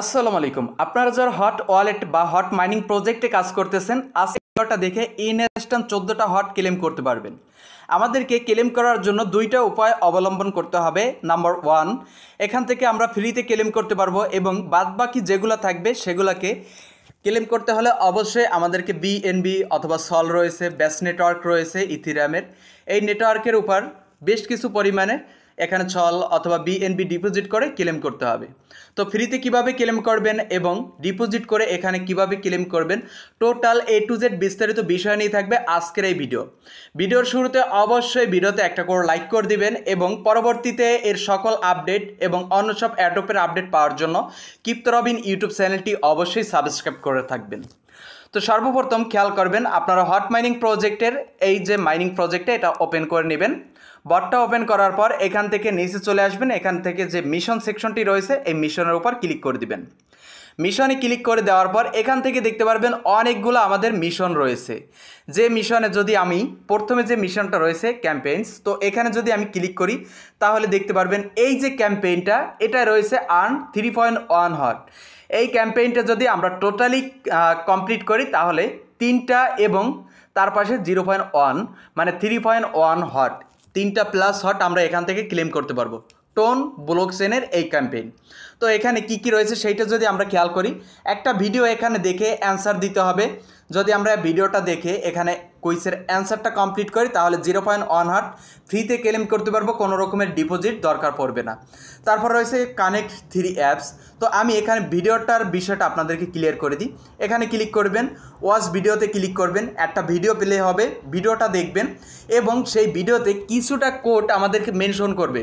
আসসালামু আলাইকুম। আপনারা যারা হট ওয়ালেট বা হট মাইনিং প্রজেক্টে কাজ করতেছেন, আজকে ভিডিওটা দেখে ইনস্ট্যান্ট 14টা হট ক্লেম করতে পারবেন। আমাদেরকে ক্লেম করার জন্য দুইটা উপায় অবলম্বন করতে হবে। নাম্বার 1, এখান থেকে আমরা ফ্রিতে ক্লেম করতে পারবো এবং বাদবাকি যেগুলো থাকবে সেগুলোকে ক্লেম করতে হলে অবশ্যই আমাদেরকে বিএনবি অথবা সল রয়েছে, ব্যাস নেটওয়ার্ক রয়েছে ইথিরিয়ামের, এই নেটওয়ার্কের উপর বেশ কিছু পরিমাণে এখানে ছল অথবা বিএনবি ডিপোজিট করে ক্লেম করতে হবে। তো ফ্রিতে কিভাবে ক্লেম করবেন এবং ডিপোজিট করে এখানে কিভাবে ক্লেম করবেন, টোটাল A to Z বিস্তারিত বিষয় নিয়ে থাকবে আজকের এই ভিডিওর শুরুতে অবশ্যই ভিডিওতে একটা করে লাইক করে দিবেন এবং পরবর্তীতে এর সকল আপডেট এবং অন্য সব অ্যাডোপের আপডেট পাওয়ার জন্য ক্রিপ্টোরবিন ইউটিউব চ্যানেলটি অবশ্যই সাবস্ক্রাইব করে থাকবেন। তো সর্বপ্রথম খেয়াল করবেন, আপনারা হট মাইনিং প্রজেক্টের এই যে মাইনিং প্রজেক্টে এটা ওপেন করে নেবেন। বটটা ওপেন করার পর এখান থেকে নিচে চলে আসবেন, এখান থেকে যে মিশন সেকশনটি রয়েছে এই মিশনের উপর ক্লিক করে দিবেন। মিশনে ক্লিক করে দেওয়ার পর এখান থেকে দেখতে পারবেন অনেকগুলো আমাদের মিশন রয়েছে। যে মিশনে যদি আমি প্রথমে যে মিশনটা রয়েছে ক্যাম্পেইনস, তো এখানে যদি আমি ক্লিক করি তাহলে দেখতে পারবেন এই যে ক্যাম্পেইনটা এটা রয়েছে আর্ন 3.1 হট। এই ক্যাম্পেইনটা যদি আমরা টোটালি কমপ্লিট করি তাহলে 3টা এবং তার পাশে 0.1 মানে 3.1 হট, 3টা প্লাস হট আমরা এখান থেকে ক্লেম করতে পারবো টোন ব্লকচেনের এই ক্যাম্পেইন। তো এখানে কি কি রয়েছে সেইটা যদি আমরা খেয়াল করি, একটা ভিডিও এখানে দেখে অ্যান্সার দিতে হবে। যদি আমরা ভিডিওটা দেখে এখানে কুইজের অ্যান্সারটা কমপ্লিট করি তাহলে 0.1 হট ফ্রিতে ক্লেম করতে পারবো, কোনো রকমের ডিপোজিট দরকার পড়বে না। তারপর রয়েছে কানেক্ট 3 অ্যাপস। তো আমি এখানে ভিডিওটার বিষয়টা আপনাদেরকে ক্লিয়ার করে দিই। এখানে ক্লিক করবেন, ওয়াচ ভিডিওতে ক্লিক করবেন, একটা ভিডিও প্লে হবে, ভিডিওটা দেখবেন এবং সেই ভিডিওতে কিছুটা কোড আমাদেরকে মেনশন করবে,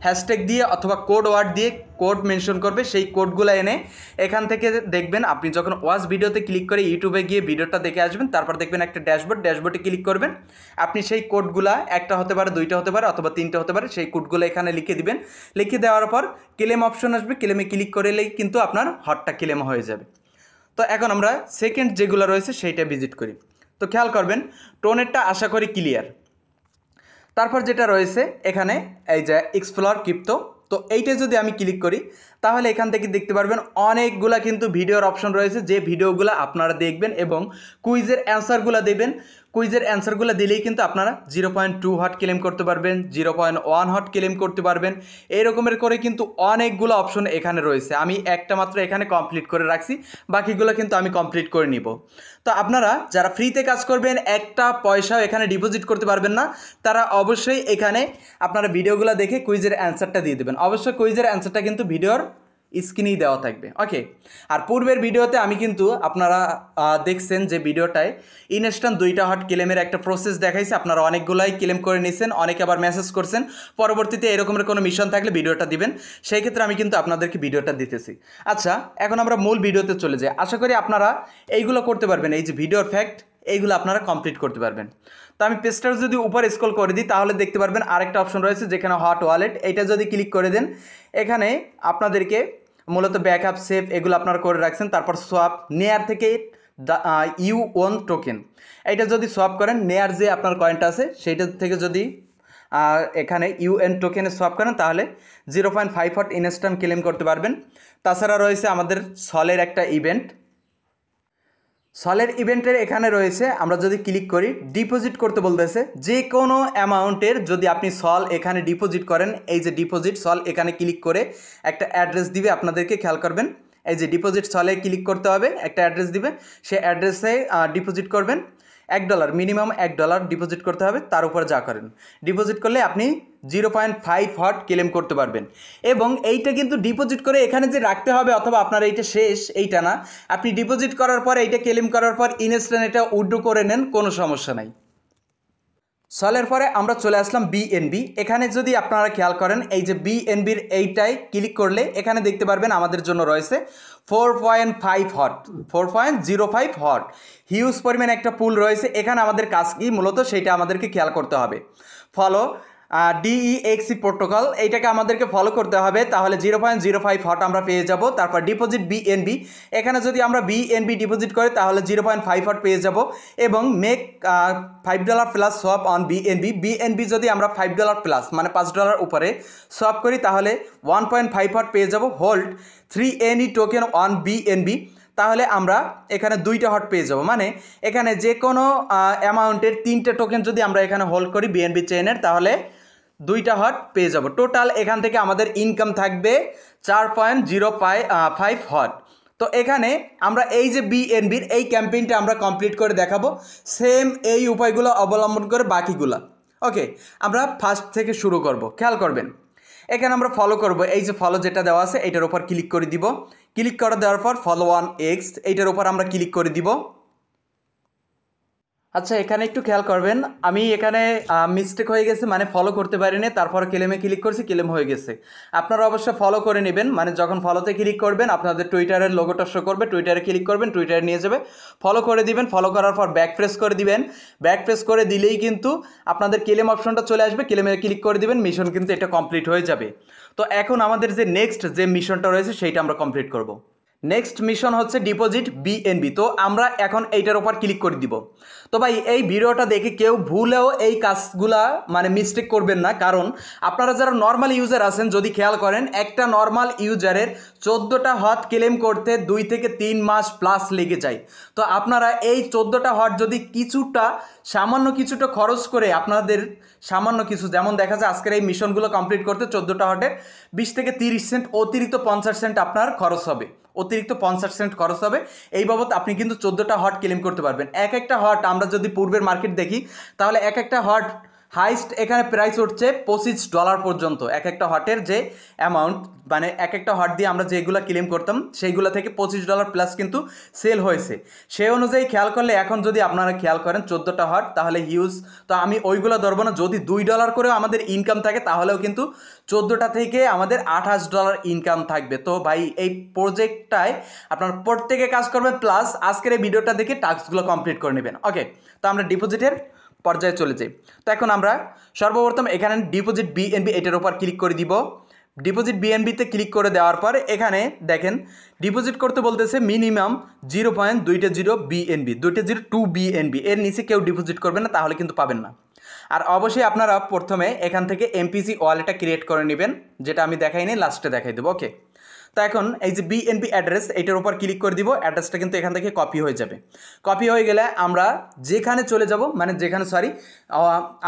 হ্যাশট্যাগ দিয়ে অথবা কোড ওয়ার্ড দিয়ে কোড মেনশন করবে। সেই কোডগুলো এনে এখান থেকে দেখবেন, আপনি যখন ওয়াচ ভিডিওতে ক্লিক করে ইউটিউবে গিয়ে ভিডিওটা দেখে আসবেন, তারপর দেখবেন একটা ড্যাশবোর্ডে ক্লিক করবেন। আপনি সেই কোডগুলা, একটা হতে পারে, দুইটা হতে পারে অথবা 3টা হতে পারে, সেই কোডগুলো এখানে লিখে দিবেন। লিখে দেওয়ার পর ক্লেম অপশন আসবে, ক্লেমে ক্লিক করলেই কিন্তু আপনার হটটা ক্লেম হয়ে যাবে। তো এখন আমরা সেকেন্ড যেগুলো রয়েছে সেইটা ভিজিট করি। তো খেয়াল করবেন, টোনেরটা আশা করি ক্লিয়ার। তারপর যেটা রয়েছে এখানে এই যে এক্সপ্লোর ক্রিপ্টো, তো এইটা যদি আমি ক্লিক করি তাহলে এখান থেকে দেখতে পারবেন অনেকগুলা কিন্তু ভিডিওর অপশন রয়েছে, যে ভিডিওগুলো আপনারা দেখবেন এবং কুইজের অ্যান্সারগুলো দেবেন। কুইজের অ্যান্সারগুলো দিলেই কিন্তু আপনারা 0.2 হট ক্লেম করতে পারবেন, 0.1 হট ক্লেম করতে পারবেন। এরকমের করে কিন্তু অনেকগুলো অপশন এখানে রয়েছে। আমি একটা মাত্র এখানে কমপ্লিট করে রাখছি, বাকিগুলো কিন্তু আমি কমপ্লিট করে নিব। তো আপনারা যারা ফ্রিতে কাজ করবেন, একটা পয়সাও এখানে ডিপোজিট করতে পারবেন না, তারা অবশ্যই এখানে আপনারা ভিডিওগুলো দেখে কুইজের অ্যান্সারটা দিয়ে দেবেন। অবশ্যই কুইজের অ্যান্সারটা কিন্তু ভিডিওর স্ক্রিনেই দেওয়া থাকবে, ওকে। আর পূর্বের ভিডিওতে আমি কিন্তু আপনারা দেখছেন যে ভিডিওটায় ইনস্ট্যান্ট 2টা হট ক্লেমের একটা প্রসেস দেখাইছে। আপনারা অনেকগুলাই ক্লেম করে নিয়েছেন, অনেকে আবার মেসেজ করছেন। পরবর্তীতে এরকমের কোনো মিশন থাকলে ভিডিওটা দিবেন, সেই ক্ষেত্রে আমি কিন্তু আপনাদেরকে ভিডিওটা দিতেছি। আচ্ছা, এখন আমরা মূল ভিডিওতে চলে যাই। আশা করি আপনারা এইগুলো করতে পারবেন, এই যে ভিডিওর ফ্যাক্ট এইগুলো আপনারা কমপ্লিট করতে পারবেন। তো আমি পেজটার যদি উপর স্ক্রল করে দিই তাহলে দেখতে পারবেন আরেকটা অপশন রয়েছে যেখানে হট ওয়ালেট, এইটা যদি ক্লিক করে দেন এখানে আপনাদেরকে মূলত ব্যাকআপ সেভ এগুলো আপনারা করে রাখছেন। তারপর সোয়াপ নেয়ার থেকে U1 টোকেন, এইটা যদি সোয়াপ করেন, নেয়ার যে আপনার কয়েনটা আছে সেইটা থেকে যদি এখানে UN টোকেনে সোয়াপ করেন তাহলে 0.5 হট ইনস্ট্যান্ট ক্লেম করতে পারবেন। তাছাড়া রয়েছে আমাদের সলের একটা ইভেন্ট, সলের ইভেন্টের এখানে রয়েছে, আমরা যদি ক্লিক করি ডিপোজিট করতে বলতেছে যে কোনো অ্যামাউন্টের যদি আপনি সল এখানে ডিপোজিট করেন, এই যে ডিপোজিট সল এখানে ক্লিক করে একটা অ্যাড্রেস দিবে আপনাদেরকে, খেয়াল করবেন এই যে ডিপোজিট সলে ক্লিক করতে হবে, একটা অ্যাড্রেস দিবে, সেই অ্যাড্রেসে ডিপোজিট করবেন। $1 মিনিমাম $1 ডিপোজিট করতে হবে, তার উপর যা করেন ডিপোজিট করলে আপনি 0.5 হট ক্লেম করতে পারবেন। এবং এইটা কিন্তু ডিপোজিট করে এখানে যে রাখতে হবে অথবা আপনার এইটা শেষ এইটা না, আপনি ডিপোজিট করার পর এইটা ক্লেম করার পর ইনস্ট্যান্ট এটা উইথড্র করে নেন, কোনো সমস্যা নাই। সলের পরে আমরা চলে আসলাম বিএনবি। এখানে যদি আপনারা খেয়াল করেন এই যে বিএনবির এইটাই ক্লিক করলে এখানে দেখতে পারবেন আমাদের জন্য রয়েছে 4.5 হট, 4.05 হট, হিউজ পরিমাণ একটা পুল রয়েছে। এখানে আমাদের কাজ কি মূলত সেইটা আমাদেরকে খেয়াল করতে হবে। ফলো DEXE প্রোটোকল, এইটাকে আমাদেরকে ফলো করতে হবে, তাহলে 0.05 হট আমরা পেয়ে যাব। তারপর ডিপোজিট বিএনবি, এখানে যদি আমরা বিএনবি ডিপোজিট করি তাহলে 0.5 হট পেয়ে যাব। এবং make $5 plus swap on BNB যদি আমরা $5 প্লাস মানে $5 উপরে সোয়াপ করি তাহলে 1.5 হট পেয়ে যাব। Hold 3NE token on BNB, তাহলে আমরা এখানে 2টা হট পেয়ে যাব। মানে এখানে যে কোনো অ্যামাউন্টের 3টে টোকেন যদি আমরা এখানে হোল্ড করি BNB চেইনের, তাহলে 2টা হট পেয়ে যাব। টোটাল এখান থেকে আমাদের ইনকাম থাকবে 4.05 হট। তো এখানে আমরা এই যে BNBর এই ক্যাম্পেইনটা আমরা কমপ্লিট করে দেখাবো, সেম এই উপায়গুলো অবলম্বন করে বাকিগুলা। ওকে, আমরা ফার্স্ট থেকে শুরু করব। খেয়াল করবেন, এখানে আমরা ফলো করব, এই যে ফলো যেটা দেওয়া আছে এইটার উপর ক্লিক করে দিব। ক্লিক করে দেওয়ার পর ফলো 1x এইটার উপর আমরা ক্লিক করে দিব। আচ্ছা, এখানে একটু খেয়াল করবেন, আমি এখানে মিস্টেক হয়ে গেছে, মানে ফলো করতে পারিনি, তারপর ক্লেমে ক্লিক করছি, ক্লেম হয়ে গেছে। আপনারা অবশ্যই ফলো করে নেবেন, মানে যখন ফলোতে ক্লিক করবেন আপনাদের টুইটারের লোগোটা শো করবে, টুইটারে ক্লিক করবেন, টুইটারে নিয়ে যাবে, ফলো করে দিবেন। ফলো করার পর ব্যাক প্রেস করে দিবেন। ব্যাক প্রেস করে দিলেই কিন্তু আপনাদের ক্লেম অপশনটা চলে আসবে, ক্লেমে ক্লিক করে দিবেন, মিশন কিন্তু এটা কমপ্লিট হয়ে যাবে। তো এখন আমাদের যে নেক্সট যে মিশনটা রয়েছে সেইটা আমরা কমপ্লিট করব। নেক্সট মিশন হচ্ছে ডিপোজিট BNB। তো আমরা এখন এইটার উপর ক্লিক করে দিব। তো ভাই এই ভিডিওটা দেখে কেউ ভুলেও এই কাজগুলা মানে মিস্টেক করবেন না, কারণ আপনারা যারা নর্মাল ইউজার আছেন যদি খেয়াল করেন, একটা নর্মাল ইউজারের 14টা হট ক্লেম করতে 2 থেকে 3 মাস প্লাস লেগে যায়। তো আপনারা এই 14টা হট যদি সামান্য কিছুটা খরচ করে, আপনাদের সামান্য কিছু, যেমন দেখা যায় আজকের এই মিশনগুলো কমপ্লিট করতে 14টা হটের 20 থেকে 30 সেন্ট, অতিরিক্ত 50 সেন্ট আপনার খরচ হবে, অতিরিক্ত 50 সেন্ট খরচ হবে। এই বাবদ আপনি কিন্তু 14টা হট ক্লেম করতে পারবেন। এক একটা হট আমরা যদি পূর্বের মার্কেট দেখি, তাহলে এক একটা হট হাইস্ট এখানে প্রাইস উঠছে $25 পর্যন্ত। এক একটা হটের যে অ্যামাউন্ট, মানে এক একটা হট দিয়ে আমরা যেগুলো ক্লেম করতাম সেইগুলো থেকে $25 প্লাস কিন্তু সেল হয়েছে। সেই অনুযায়ী খেয়াল করলে এখন যদি আপনারা খেয়াল করেন 14টা হট, তাহলে হিউজ। তো আমি ওইগুলো ধরবো না, যদি $2 করেও আমাদের ইনকাম থাকে তাহলেও কিন্তু 14টা থেকে আমাদের $28 ইনকাম থাকবে। তো ভাই এই প্রজেক্টটায় আপনারা প্রত্যেকে কাজ করবেন, প্লাস আজকের এই ভিডিওটা দেখে টাস্কগুলো কমপ্লিট করে নেবেন। ওকে, তো আমরা ডিপোজিটের পর্যায়ে চলে যাই। তো এখন আমরা সর্বপ্রথম এখানে ডিপোজিট BNB এটার উপর ক্লিক করে দিব। ডিপোজিট BNBতে ক্লিক করে দেওয়ার পর এখানে দেখেন ডিপোজিট করতে বলতেছে মিনিমাম 0.220 BNB, 2 BNB, এর নিচে কেউ ডিপোজিট করবেন না, তাহলে কিন্তু পাবেন না। আর অবশ্যই আপনারা প্রথমে এখান থেকে MPC ওয়ালেটটা ক্রিয়েট করে নেবেন, যেটা আমি দেখাইনি, লাস্টে দেখাই দেবো। ওকে, তো এখন এই যে BNB অ্যাড্রেস এইটার উপর ক্লিক করে দিব। অ্যাড্রেসটা কিন্তু এখান থেকে কপি হয়ে যাবে। কপি হয়ে গেলে আমরা যেখানে চলে যাব, মানে যেখানে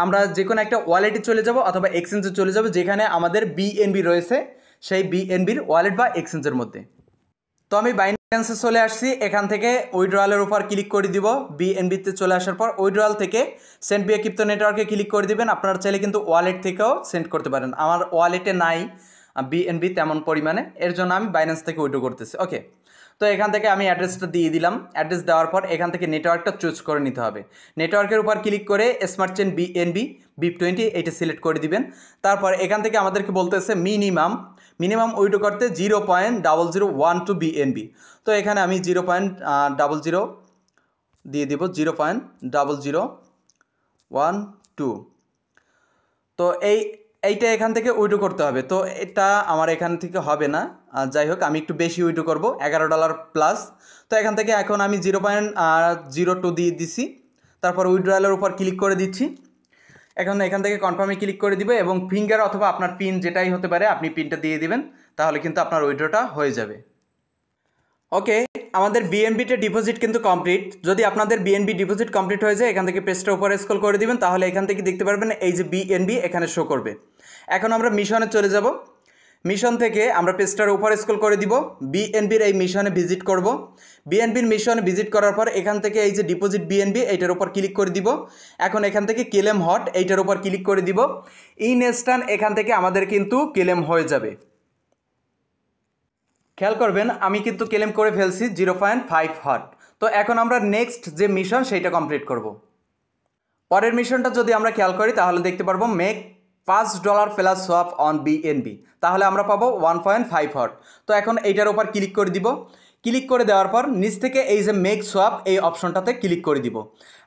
আমরা যে কোনো একটা ওয়ালেটে চলে যাব অথবা এক্সচেঞ্জে চলে যাব, যেখানে আমাদের BNB রয়েছে সেই BNBর ওয়ালেট বা এক্সচেঞ্জের মধ্যে। তো আমি বাইন্যান্সে চলে আসছি, এখান থেকে উইথড্রয়ালের উপর ক্লিক করে দিব। BNBতে চলে আসার পর উইথড্রয়াল থেকে সেন্ড ভিয়া ক্রিপ্টো নেটওয়ার্কে ক্লিক করে দিবেন। আপনারা চাইলে কিন্তু ওয়ালেট থেকেও সেন্ড করতে পারেন। আমার ওয়ালেটে নাই BNB তেমন পরিমাণে, এর জন্য আমি বাইন্যান্স থেকে উইথড্র করতেছি। ওকে, তো এখান থেকে আমি অ্যাড্রেসটা দিয়ে দিলাম। অ্যাড্রেস দেওয়ার পর এখান থেকে নেটওয়ার্কটা চুজ করে নিতে হবে। নেটওয়ার্কের উপর ক্লিক করে স্মার্ট চেইন BNB BIP20 এইটা সিলেক্ট করে দিবেন। তারপর এখান থেকে আমাদেরকে বলতেছে মিনিমাম উইথড্র করতে 0.0012 BNB। তো এখানে আমি 0.00 দিয়ে দিব, 0.0012। তো এইটা এখান থেকে উইথড্র করতে হবে। তো এটা আমার এখান থেকে হবে না, যাই হোক আমি একটু বেশি উইথড্র করব, $11 প্লাস। তো এখান থেকে এখন আমি 0.02 দিয়ে দিছি। তারপর উইথড্রয়ালের উপর ক্লিক করে দিচ্ছি। এখন এখান থেকে কনফার্মে ক্লিক করে দিবে এবং ফিঙ্গার অথবা আপনার পিন যেটাই হতে পারে আপনি পিনটা দিয়ে দিবেন, তাহলে কিন্তু আপনার উইথড্রটা হয়ে যাবে। ওকে, আমাদের BNBতে ডিপোজিট কিন্তু কমপ্লিট। যদি আপনাদের BNB ডিপোজিট কমপ্লিট হয়ে যায়, এখান থেকে পেজটা উপরে স্ক্রল করে দিবেন, তাহলে এখান থেকে দেখতে পারবেন এই যে BNB এখানে শো করবে। এখন আমরা মিশনে চলে যাব। মিশন থেকে আমরা পেজটার উপরে স্ক্রল করে দিব, BNBর এই মিশনে ভিজিট করব। BNBর মিশনে ভিজিট করার পর এখান থেকে এই যে ডিপোজিট BNB এইটার উপর ক্লিক করে দিব। এখন এখান থেকে ক্লেম হট এইটার উপর ক্লিক করে দিব। ইনস্ট্যান্ট এখান থেকে আমাদের কিন্তু ক্লেম হয়ে যাবে। খেয়াল করবেন আমি কিন্তু ক্লেম করে ফেলছি 0.5 হট। তো এখন আমরা নেক্সট যে মিশন সেইটা কমপ্লিট করব। পরের মিশনটা যদি আমরা খেয়াল করি তাহলে দেখতে পারবো make $5 plus swap on BNB, তাহলে আমরা পাবো 1.5 হট। তো এখন এইটার উপর ক্লিক করে দিব। ক্লিক করে দেওয়ার পর নিচ থেকে এই যে মেক সোয়াপ এই অপশনটাতে ক্লিক করে দিব।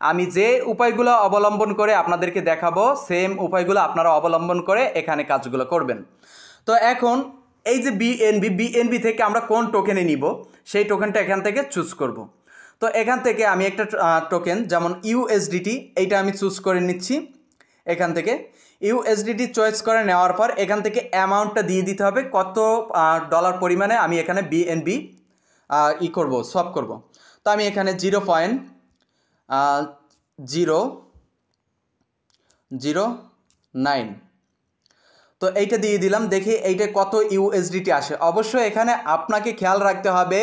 আমি যে উপায়গুলো অবলম্বন করে আপনাদেরকে দেখাবো সেম উপায়গুলো আপনারা অবলম্বন করে এখানে কাজগুলো করবেন। তো এখন এই যে BNB থেকে আমরা কোন টোকেনে নিব সেই টোকেনটা এখান থেকে চুজ করব। তো এখান থেকে আমি একটা টোকেন যেমন USDT এইটা আমি চুজ করে নিচ্ছি। এখান থেকে ইউএসডিটি চয়েস করে নেওয়ার পর এখান থেকে অ্যামাউন্টটা দিয়ে দিতে হবে, কত ডলার পরিমাণে আমি এখানে বিএনবি করব, সোয়াপ করব। তো আমি এখানে 0.009 তো এইটা দিয়ে দিলাম, দেখি এইটা কত ইউএসডিটি আসে। অবশ্যই এখানে আপনাকে খেয়াল রাখতে হবে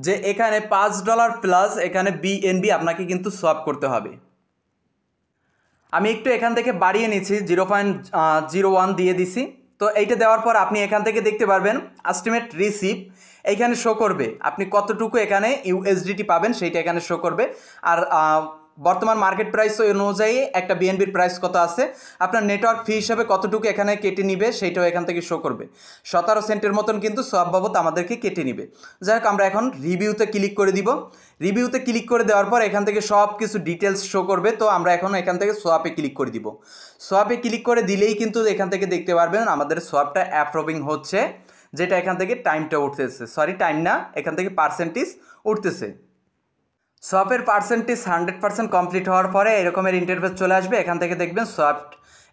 যে এখানে $5 প্লাস এখানে বিএনবি আপনাকে কিন্তু সোয়াপ করতে হবে। আমি একটু এখান থেকে বাড়িয়ে নিচ্ছি, 0.01 দিয়ে দিছি। তো এইটা দেওয়ার পর আপনি এখান থেকে দেখতে পারবেন এস্টিমেট রিসিভ এইখানে শো করবে, আপনি কতটুকু এখানে ইউএসডিটি পাবেন সেইটা এখানে শো করবে। আর বর্তমান মার্কেট প্রাইস অনুযায়ী একটা বিএনবির প্রাইস কত আছে, আপনার নেটওয়ার্ক ফি হিসাবে কতটুকু এখানে কেটে নিবে সেইটাও এখান থেকে শো করবে। 17 সেন্টের মতন কিন্তু সব বাবদ আমাদেরকে কেটে নিবে। যাই হোক, আমরা এখন রিভিউতে ক্লিক করে দিব। রিভিউতে ক্লিক করে দেওয়ার পর এখান থেকে সব কিছু ডিটেলস শো করবে। তো আমরা এখন এখান থেকে সোয়াপে ক্লিক করে দিব। সোয়াপে ক্লিক করে দিলেই কিন্তু এখান থেকে দেখতে পারবেন আমাদের সোয়াপটা অ্যাপ্রুভিং হচ্ছে, যেটা এখান থেকে টাইমটা উঠতেছে, সরি টাইম না, এখান থেকে পার্সেন্টেজ উঠতেছে। সোয়াপের পার্সেন্টেজ 100% কমপ্লিট হওয়ার পরে এরকমের ইন্টারফেস চলে আসবে। এখান থেকে দেখবেন সোয়াপ,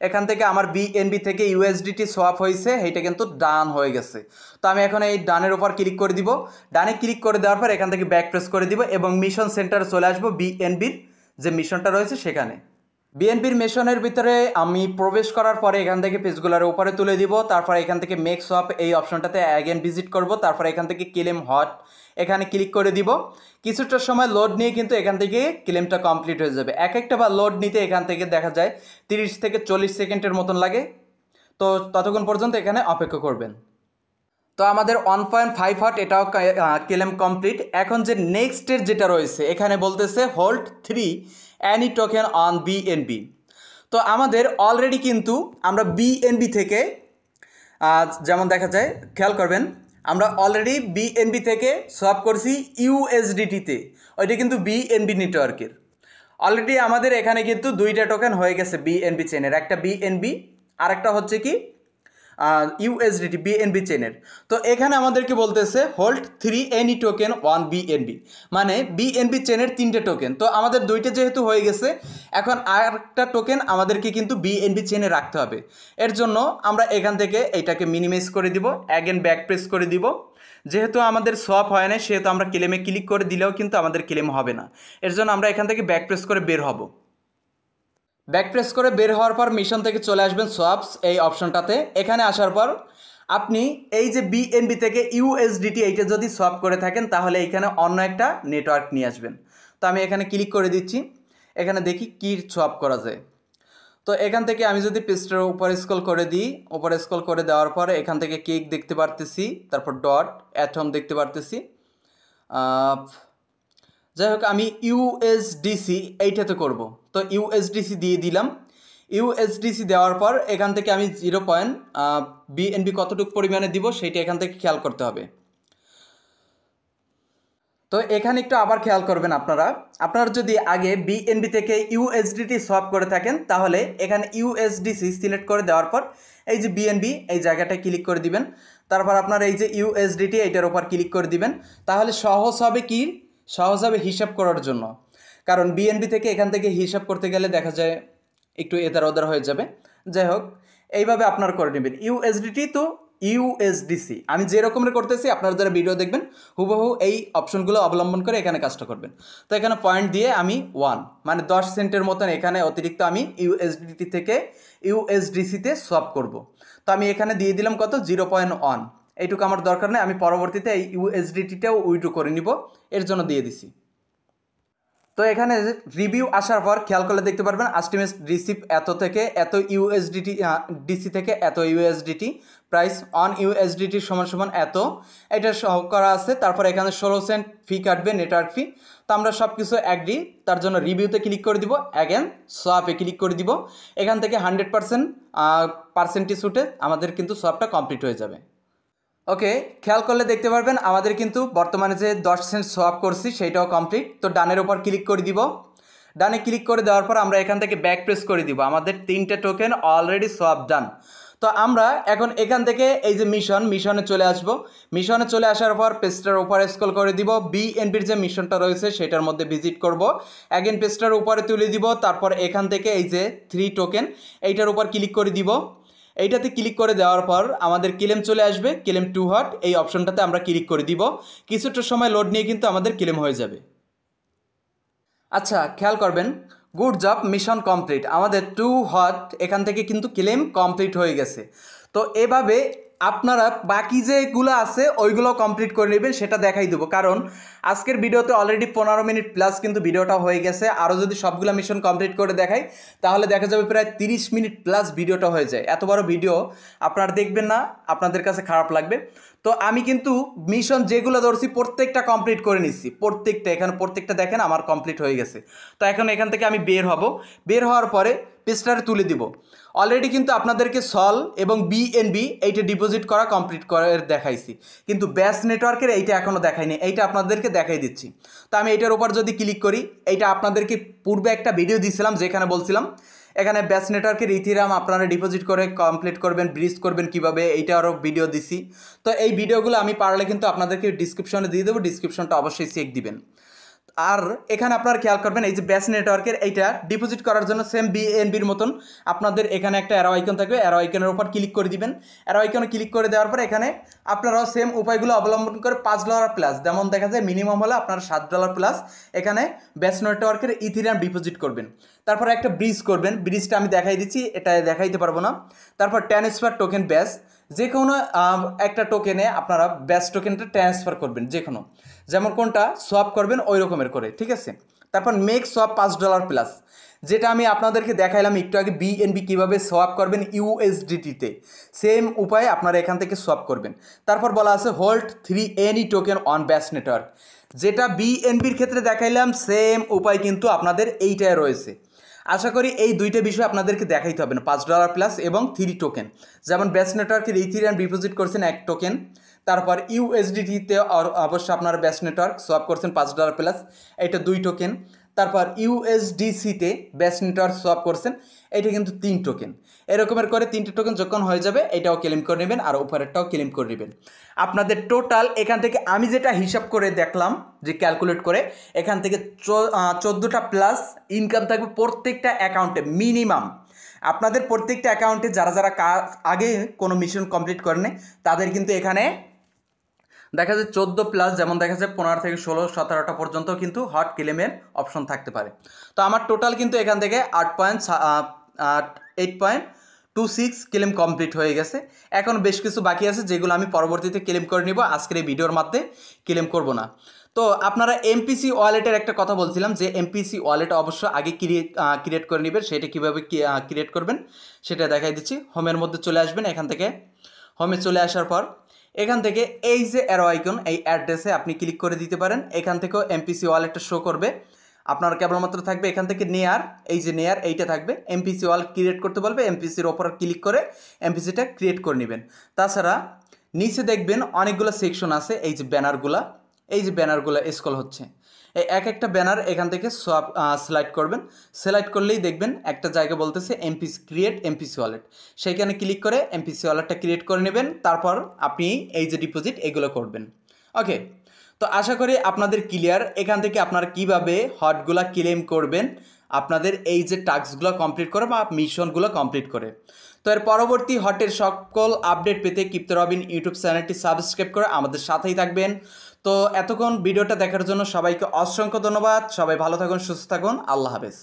এখান থেকে আমার বিএনবি থেকে ইউএসডিটি সোয়াপ হয়েছে, এইটা কিন্তু ডান হয়ে গেছে। তো আমি এখন এই ডানের উপর ক্লিক করে দিব। ডানে ক্লিক করে দেওয়ার পর এখান থেকে ব্যাক প্রেস করে দিব এবং মিশন সেন্টারে চলে আসবো। বিএনবির যে মিশনটা রয়েছে সেখানে বিএনপির মিশনের ভিতরে আমি প্রবেশ করার পরে এখান থেকে পেজগুলোর উপরে তুলে দিব। তারপর এখান থেকে মেক সোয়াপ এই অপশনটাতে অ্যাগেন ভিজিট করব। তারপর এখান থেকে ক্লেম হট এখানে ক্লিক করে দিব। কিছুটা সময় লোড নিয়ে কিন্তু এখান থেকে ক্লেমটা কমপ্লিট হয়ে যাবে। এক একটা বার লোড নিতে এখান থেকে দেখা যায় 30 থেকে 40 সেকেন্ডের মতন লাগে। তো ততক্ষণ পর্যন্ত এখানে অপেক্ষা করবেন। তো আমাদের 1.5 হট এটাও ক্লেম কমপ্লিট। এখন যে নেক্সটের যেটা রয়েছে এখানে বলতেছে hold 3 any token on BNB. তো আমাদের অলরেডি কিন্তু আমরা বিএনবি থেকে যেমন দেখা যায়, খেয়াল করবেন, আমরা অলরেডি বিএনবি থেকে সোয়াপ করছি ইউএসডিটিতে, ওইটা কিন্তু বিএনবি নেটওয়ার্কের। অলরেডি আমাদের এখানে কিন্তু দুইটা টোকেন হয়ে গেছে বিএনবি চেনের, একটা বিএনবি আর একটা হচ্ছে কি ইউএসডিটি বিএনবি চেনের। তো এখানে আমাদেরকে বলতেছে হোল্ড 3 এনি টোকেন 1 বিএনবি, মানে বিএনবি চেনের 3টে টোকেন। তো আমাদের দুইটা যেহেতু হয়ে গেছে, এখন আরেকটা টোকেন আমাদেরকে কিন্তু বিএনবি চেনে রাখতে হবে। এর জন্য আমরা এখান থেকে এইটাকে মিনিমাইজ করে দিব, অ্যাগেন ব্যাক প্রেস করে দিব। যেহেতু আমাদের সোয়াপ হয় না সেহেতু আমরা ক্লেমে ক্লিক করে দিলেও কিন্তু আমাদের ক্লেম হবে না। এর জন্য আমরা এখান থেকে ব্যাক প্রেস করে বের হব। ব্যাক প্রেস করে বের হওয়ার পর মিশন থেকে চলে আসবেন সোয়াপস এই অপশনটাতে। এখানে আসার পর আপনি এই যে বিএনবি থেকে ইউএসডিটি এইটা যদি সোয়াপ করে থাকেন তাহলে এইখানে অন্য একটা নেটওয়ার্ক নিয়ে আসবেন। তো আমি এখানে ক্লিক করে দিচ্ছি, এখানে দেখি কি সোয়াপ করা যায়। তো এখান থেকে আমি যদি পেজটার উপরে স্ক্রল করে দিই, উপরে স্ক্রল করে দেওয়ার পরে এখান থেকে কেক দেখতে পারতেছি, তারপর ডট অ্যাটম দেখতে পারতেছি। যাই হোক, আমি ইউএসডিসি এইটাতে করব। তো ইউএসডিসি দিয়ে দিলাম। ইউএসডিসি দেওয়ার পর এখান থেকে আমি বিএনবি কতটুকু পরিমাণে দিব সেইটা এখান থেকে খেয়াল করতে হবে। তো এখানে একটু আবার খেয়াল করবেন, আপনারা যদি আগে বিএনবি থেকে ইউএসডিটি সোয়াপ করে থাকেন তাহলে এখানে ইউএসডিসি সিলেক্ট করে দেওয়ার পর এই যে বিএনবি এই জায়গাটায় ক্লিক করে দিবেন। তারপর আপনার এই যে ইউএসডিটি এইটার উপর ক্লিক করে দিবেন। তাহলে সহজ হবে হিসাব করার জন্য। কারণ বিএনবি থেকে এখান থেকে হিসাব করতে গেলে দেখা যায় একটু এদার ওদার হয়ে যাবে। যাই হোক, এইভাবে আপনারা করে নেবেন। ইউএসডিটি তো ইউএসডিসি আমি যে রকমের করতেছি, আপনারা যারা ভিডিও দেখবেন হুবহু এই অপশনগুলো অবলম্বন করে এখানে কাজটা করবেন। তো এখানে পয়েন্ট দিয়ে আমি 1 মানে 10 সেন্টের মতন এখানে অতিরিক্ত আমি ইউএসডিটি থেকে ইউএসডিসিতে সোয়াপ করব। তো আমি এখানে দিয়ে দিলাম কত 0.1। এইটুকু আমার দরকার নেই, আমি পরবর্তীতে এই ইউএসডিটিটাও উইথড্র করে নিব, এর জন্য দিয়ে দিছি। তো এখানে রিভিউ আসার পর খেয়াল করলে দেখতে পারবেন এস্টিমেট রিসিভ এত থেকে এত ইউএসডিটি, ডিসি থেকে এত ইউএসডিটি, প্রাইস অন ইউএসডিটি সমান এত, এটা করা আছে। তারপর এখানে 16 সেন্ট ফি কাটবে, নেটওয়ার্ক ফি। তো আমরা সব কিছু অ্যাগ্রি, তার জন্য রিভিউতে ক্লিক করে দিব, অ্যাগেন সোয়াপে ক্লিক করে দিব। এখান থেকে 100% পার্সেন্টেজ উঠে আমাদের কিন্তু সোয়াপটা কমপ্লিট হয়ে যাবে। ওকে, খেয়াল করলে দেখতে পারবেন আমাদের কিন্তু বর্তমানে যে 10 সেন্ট সোয়াপ করছি সেইটাও কমপ্লিট। তো ডানের উপর ক্লিক করে দিব। ডানে ক্লিক করে দেওয়ার পর আমরা এখান থেকে ব্যাক প্রেস করে দিব। আমাদের 3টে টোকেন অলরেডি সোয়াপ ডান। তো আমরা এখন এখান থেকে এই যে মিশনে চলে আসব। মিশনে চলে আসার পর পেজটার উপরে স্ক্রল করে দিব, বিএনপির যে মিশনটা রয়েছে সেটার মধ্যে ভিজিট করব। অ্যাগেন পেজটার উপরে তুলে দিব, তারপর এখান থেকে এই যে 3 টোকেন এইটার উপর ক্লিক করে দিব। এইটাতে ক্লিক করে দেওয়ার পর আমাদের ক্লেম চলে আসবে, ক্লেম টু হট, এই অপশনটাতে আমরা ক্লিক করে দিব। কিছুটা সময় লোড নিয়ে কিন্তু আমাদের ক্লেম হয়ে যাবে। আচ্ছা, খেয়াল করবেন, গুড জব, মিশন কমপ্লিট। আমাদের টু হট এখান থেকে কিন্তু ক্লেম কমপ্লিট হয়ে গেছে। তো এভাবে আপনারা বাকি যেগুলো আছে ওইগুলো কমপ্লিট করে নেবেন, সেটা দেখাই দেবো। কারণ আজকের ভিডিওতে অলরেডি 15 মিনিট প্লাস কিন্তু ভিডিওটা হয়ে গেছে। আরও যদি সবগুলো মিশন কমপ্লিট করে দেখাই তাহলে দেখা যাবে প্রায় 30 মিনিট প্লাস ভিডিওটা হয়ে যায়। এত বড় ভিডিও আপনারা দেখবেন না, আপনাদের কাছে খারাপ লাগবে। তো আমি কিন্তু মিশন যেগুলো ধরছি প্রত্যেকটা কমপ্লিট করে নিচ্ছি, এখানে প্রত্যেকটা দেখেন আমার কমপ্লিট হয়ে গেছে। তো এখন এখান থেকে আমি বের হব, বের হওয়ার পরে পেজটারে তুলে দিব। অলরেডি কিন্তু আপনাদেরকে সল এবং বিএনবি এইটা ডিপোজিট করা কমপ্লিট করে দেখাইছি, কিন্তু ব্যাস নেটওয়ার্কের এইটা এখনও দেখাইনি, এইটা আপনাদেরকে দেখাই দিচ্ছি। তো আমি এইটার উপর যদি ক্লিক করি, এইটা আপনাদেরকে পূর্বে একটা ভিডিও দিয়েছিলাম যেখানে বলছিলাম এখানে ব্যাস নেটওয়ার্কের ইথিরাম আপনারা ডিপোজিট করে কমপ্লিট করবেন, ব্রিজ করবেন কীভাবে, এইটা আরও ভিডিও দিছি। তো এই ভিডিওগুলো আমি পারলে কিন্তু আপনাদেরকে ডিসক্রিপশনে দিয়ে দেবো, ডিসক্রিপশনটা অবশ্যই চেক দিবেন। আর এখানে আপনারা খেয়াল করবেন, এই যে ব্যাস নেটওয়ার্কের এইটা ডিপোজিট করার জন্য সেম বিএনবির মতন আপনাদের এখানে একটা অ্যারো আইকন থাকবে, অ্যারো আইকনের উপর ক্লিক করে দিবেন। অ্যারো আইকনে ক্লিক করে দেওয়ার পর এখানে আপনারাও সেম উপায়গুলো অবলম্বন করে $5 প্লাস, যেমন দেখা যায় মিনিমাম হলে আপনারা $7 প্লাস এখানে ব্যাস নেটওয়ার্কের ইথিরিয়াম ডিপোজিট করবেন। তারপর একটা ব্রিজ করবেন, ব্রিজটা আমি দেখাই দিচ্ছি, এটা দেখাইতে পারবো না। তারপর ট্রান্সফার টোকেন ব্যাস, যে কোনো একটা টোকেনে আপনারা ব্যাস টোকেনটা ট্রান্সফার করবেন, যে কোনো, যেমন কোনটা সোয়াপ করবেন ওই রকমের করে, ঠিক আছে। তারপর মেক সোয়াপ $5 প্লাস, যেটা আমি আপনাদেরকে দেখাইলাম একটু আগে, বিএনবি কীভাবে সোয়াপ করবেন ইউএসডিটিতে, সেম উপায়ে আপনারা এখান থেকে সোয়াপ করবেন। তারপর বলা আছে হোল্ড 3 এনি টোকেন অন ব্যাস নেটওয়ার্ক, যেটা বিএনবির ক্ষেত্রে দেখাইলাম সেম উপায় কিন্তু আপনাদের এইটাই রয়েছে। আশা করি এই দুইটা বিষয় আপনাদেরকে দেখাইতে হবে না, $5 প্লাস এবং 3 টোকেন। যেমন ব্যাস নেটওয়ার্কের ইথিরিয়াম ডিপোজিট করছেন 1 টোকেন, তারপর ইউএসডিটিতে অবশ্য আপনারা ব্যাস নেটওয়ার্ক সোয়াপ করছেন $5 প্লাস, এটা 2 টোকেন। তারপর ইউএসডিসিতে ব্যাস নেটওয়ার্ক সোয়াপ করছেন, এটা কিন্তু 3 টোকেন। এরকমের করে 3টে টোকেন যখন হয়ে যাবে এটাও ক্লেম করে নেবেন আর উপরেরটাও ক্লেম করে নেবেন। আপনাদের টোটাল এখান থেকে আমি যেটা হিসাব করে দেখলাম, যে ক্যালকুলেট করে, এখান থেকে 14টা প্লাস ইনকাম থাকবে প্রত্যেকটা অ্যাকাউন্টে মিনিমাম। আপনাদের প্রত্যেকটা অ্যাকাউন্টে যারা যারা আগে কোনো মিশন কমপ্লিট করেন তাদের কিন্তু এখানে দেখা যায় 14 প্লাস, যেমন দেখা যায় 15 থেকে 16, 17টা পর্যন্ত কিন্তু হট ক্লেমের অপশন থাকতে পারে। তো আমার টোটাল কিন্তু এখান থেকে 8.26 ক্লেম কমপ্লিট হয়ে গেছে। এখন বেশ কিছু বাকি আছে যেগুলো আমি পরবর্তীতে ক্লেম করে নিব, আজকের এই ভিডিওর মধ্যে ক্লেম করব না। তো আপনারা এমপিসি ওয়ালেটের একটা কথা বলছিলাম, যে এমপিসি ওয়ালেট অবশ্য আগে ক্রিয়েট করে নেবেন। সেটা কীভাবে ক্রিয়েট করবেন সেটা দেখাই দিচ্ছি। হোমের মধ্যে চলে আসবেন, এখান থেকে হোমে চলে আসার পর এখান থেকে এই যে অ্যারো আইকন, এই অ্যাড্রেসে আপনি ক্লিক করে দিতে পারেন। এখান থেকেও এমপিসি ওয়ালেটটা শো করবে, আপনার কেবলমাত্র থাকবে এখান থেকে নেয়ার, এই যে নেয়ার এইটা থাকবে, এমপিসি ওয়ালেট ক্রিয়েট করতে বলবে, এমপিসির ওপর ক্লিক করে এমপিসিটা ক্রিয়েট করে নেবেন। তাছাড়া নিচে দেখবেন অনেকগুলো সেকশন আছে, এই যে ব্যানারগুলা, এই যে ব্যানারগুলো স্ক্রল হচ্ছে, এই এক একটা ব্যানার এখান থেকে সব সিলেক্ট করবেন। সিলেক্ট করলেই দেখবেন একটা জায়গা বলতেছে এমপিসি ক্রিয়েট এমপিসি ওয়ালেট, সেইখানে ক্লিক করে এমপিসি ওয়ালেটটা ক্রিয়েট করে নেবেন। তারপর আপনি এই যে ডিপোজিট এগুলো করবেন। ওকে, তো আশা করি আপনাদের ক্লিয়ার। এখান থেকে আপনারা কিভাবে হটগুলো ক্লেম করবেন আপনাদের এই যে টাস্কগুলো কমপ্লিট করে বা মিশনগুলো কমপ্লিট করে। তো এর পরবর্তী হটের সকল আপডেট পেতে ক্রিপ্টো রবিন ইউটিউব চ্যানেলটি সাবস্ক্রাইব করে আমাদের সাথেই থাকবেন। তো এতক্ষণ ভিডিওটা দেখার জন্য সবাইকে অসংখ্য ধন্যবাদ। সবাই ভালো থাকুন, সুস্থ থাকুন, আল্লাহ হাফেজ।